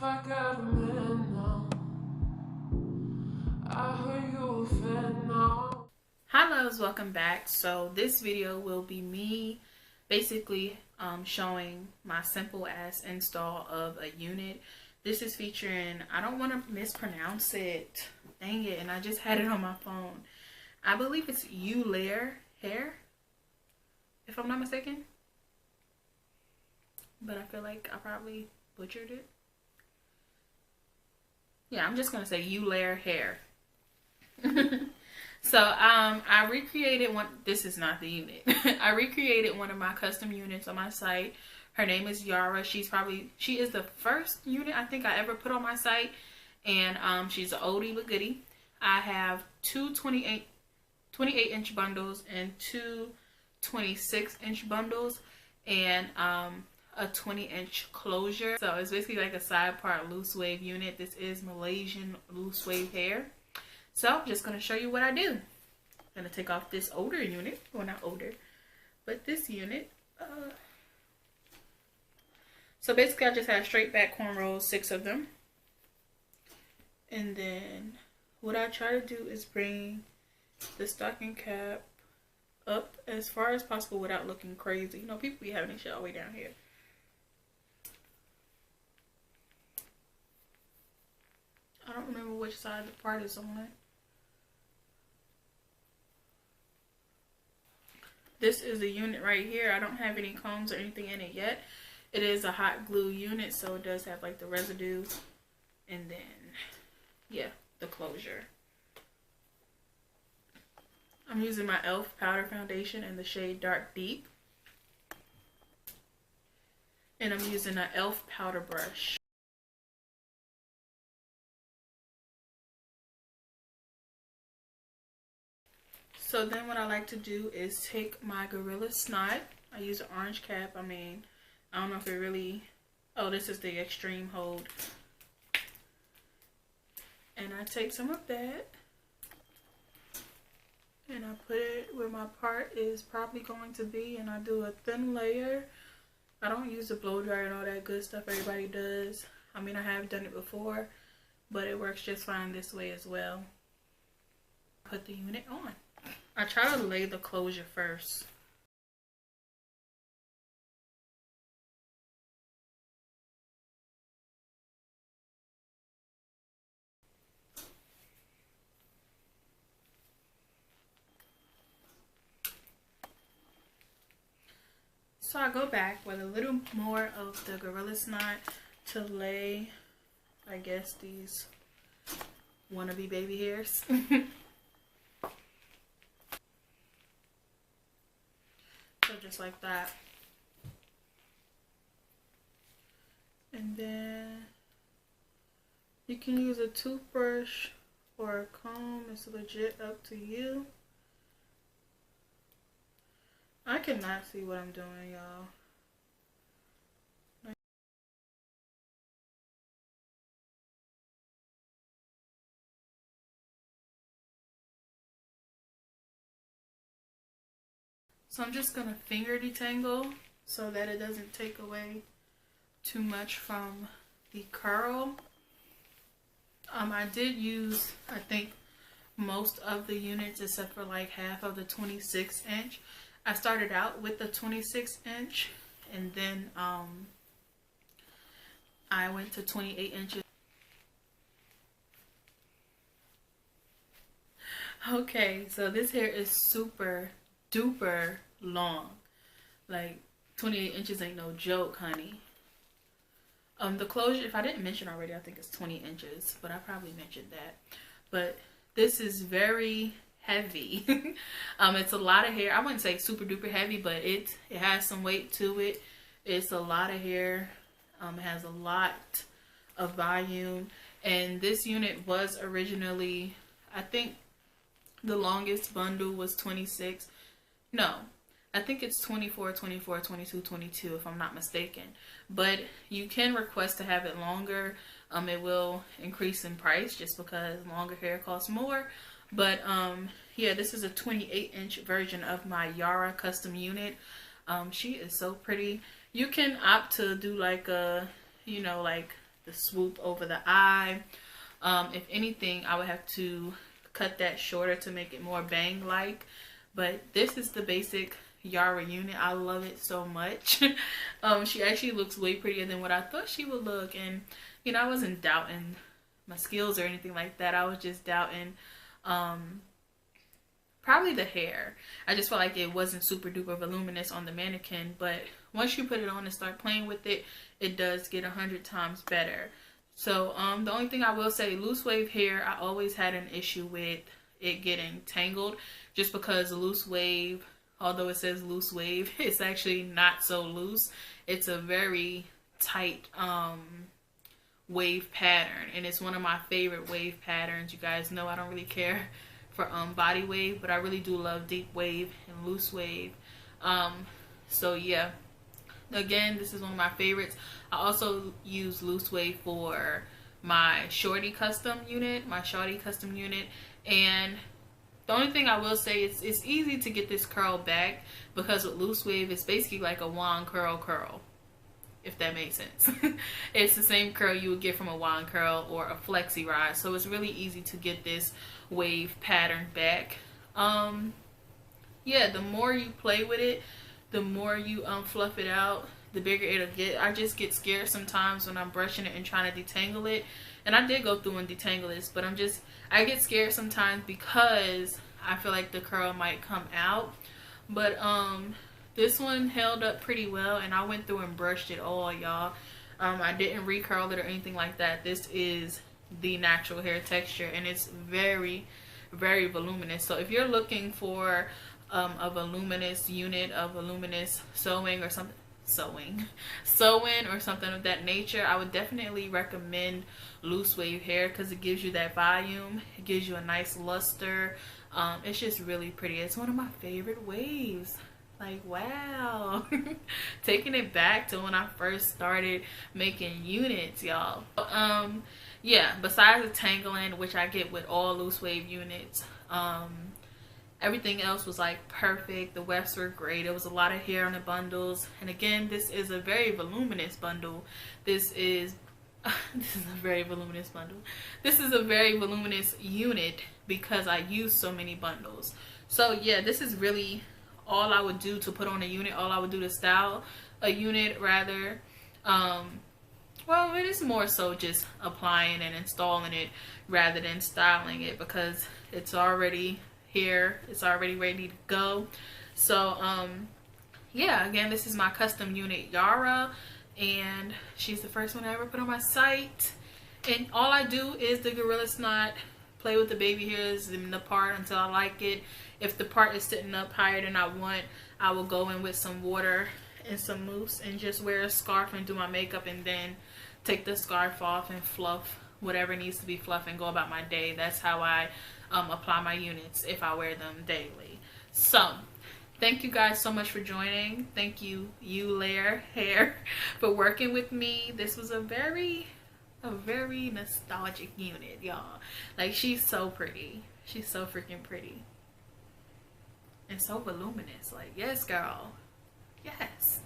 I got a man now. I heard you a fan now. Hi loves, welcome back. So this video will be me basically showing my simple ass install of a unit. This is featuring, I don't want to mispronounce it, dang it, and I just had it on my phone. I believe it's eullair hair, if I'm not mistaken, but I feel like I probably butchered it. Yeah, I'm just gonna say eullair hair. So I recreated one. This is not the unit. I recreated one of my custom units on my site. Her name is Yara. She is the first unit I think I ever put on my site, and she's an oldie but goodie. I have two 28-inch bundles and two 26-inch bundles, and a 20-inch closure. So it's basically like a side part loose wave unit. This is Malaysian loose wave hair. So I'm just going to show you what I do. I'm going to take off this older unit. Well, not older, but this unit. So basically I just have straight back cornrows, 6 of them. And then what I try to do is bring the stocking cap up as far as possible without looking crazy. You know, people be having this shit all the way down here. I don't remember which side the part is on. This is a unit right here. I don't have any combs or anything in it yet. It is a hot glue unit, so it does have like the residue. And then, yeah, the closure. I'm using my e.l.f. powder foundation in the shade Dark Deep. And I'm using an e.l.f. powder brush. So then what I like to do is take my Gorilla Snot. I use an orange cap. I mean, I don't know if it really... Oh, this is the extreme hold. And I take some of that. And I put it where my part is probably going to be. And I do a thin layer. I don't use a blow dryer and all that good stuff everybody does. I mean, I have done it before. But it works just fine this way as well. Put the unit on. I try to lay the closure first. So I go back with a little more of the Gorilla Snot to lay, I guess, these wannabe baby hairs. So just like that. And then you can use a toothbrush or a comb. It's legit up to you. I cannot see what I'm doing, y'all. So I'm just going to finger detangle so that it doesn't take away too much from the curl. I did use, I think, most of the units except for like half of the 26-inch. I started out with the 26-inch and then I went to 28 inches. Okay, so this hair is super duper long. Like 28 inches ain't no joke, honey. The closure, if I didn't mention already, I think it's 20 inches, but I probably mentioned that. But this is very heavy. It's a lot of hair. I wouldn't say super duper heavy, but it has some weight to it. It's a lot of hair. It has a lot of volume. And this unit was originally, I think the longest bundle was 26. No, I think it's 24, 24, 22, 22 if I'm not mistaken. But you can request to have it longer. It will increase in price just because longer hair costs more. But yeah, this is a 28-inch version of my Yara custom unit. She is so pretty. You can opt to do like a, you know, like the swoop over the eye. If anything, I would have to cut that shorter to make it more bang like, but this is the basic Yara unit. I love it so much. She actually looks way prettier than what I thought she would look, and you know, I wasn't doubting my skills or anything like that. I was just doubting probably the hair. I just felt like it wasn't super duper voluminous on the mannequin, but once you put it on and start playing with it, it does get 100 times better. So the only thing I will say, loose wave hair, I always had an issue with it getting tangled, just because loose wave, although it says loose wave, it's actually not so loose. It's a very tight wave pattern, and it's one of my favorite wave patterns. You guys know I don't really care for body wave, but I really do love deep wave and loose wave. So yeah, again, this is one of my favorites. I also use loose wave for my shorty custom unit, and the only thing I will say is it's easy to get this curl back, because with loose wave it's basically like a wand curl, if that makes sense. It's the same curl you would get from a wand curl or a flexi rod, so it's really easy to get this wave pattern back. Yeah, the more you play with it, the more you fluff it out, the bigger it'll get. I just get scared sometimes when I'm brushing it and trying to detangle it, and I did go through and detangle this, but I get scared sometimes because I feel like the curl might come out. But this one held up pretty well, and I went through and brushed it all, y'all. I didn't recurl it or anything like that. This is the natural hair texture, and it's very, very voluminous. So if you're looking for a voluminous unit, a voluminous sewing or something, sewing or something of that nature, I would definitely recommend loose wave hair, because it gives you that volume, it gives you a nice luster. It's just really pretty. It's one of my favorite waves. Like, wow. Taking it back to when I first started making units, y'all. Yeah, besides the tangling, which I get with all loose wave units, everything else was like perfect. The wefts were great. There was a lot of hair on the bundles, and again, this is a very voluminous bundle. This is a very voluminous bundle. This is a very voluminous unit because I use so many bundles. So yeah, this is really all I would do to put on a unit. All I would do to style a unit, rather. Well, it is more so just applying and installing it rather than styling it, because it's already here, it's already ready to go. So yeah, again, this is my custom unit, Yara, and she's the first one I ever put on my site. And all I do is the Gorilla Snot, play with the baby hairs in the part until I like it. If the part is sitting up higher than I want, I will go in with some water and some mousse and just wear a scarf and do my makeup, and then take the scarf off and fluff whatever needs to be fluffed and go about my day. That's how I apply my units if I wear them daily. So thank you guys so much for joining. Thank you, Eullair Hair, for working with me. This was a very nostalgic unit, y'all. Like, she's so pretty. She's so freaking pretty. And so voluminous. Like, yes, girl. Yes.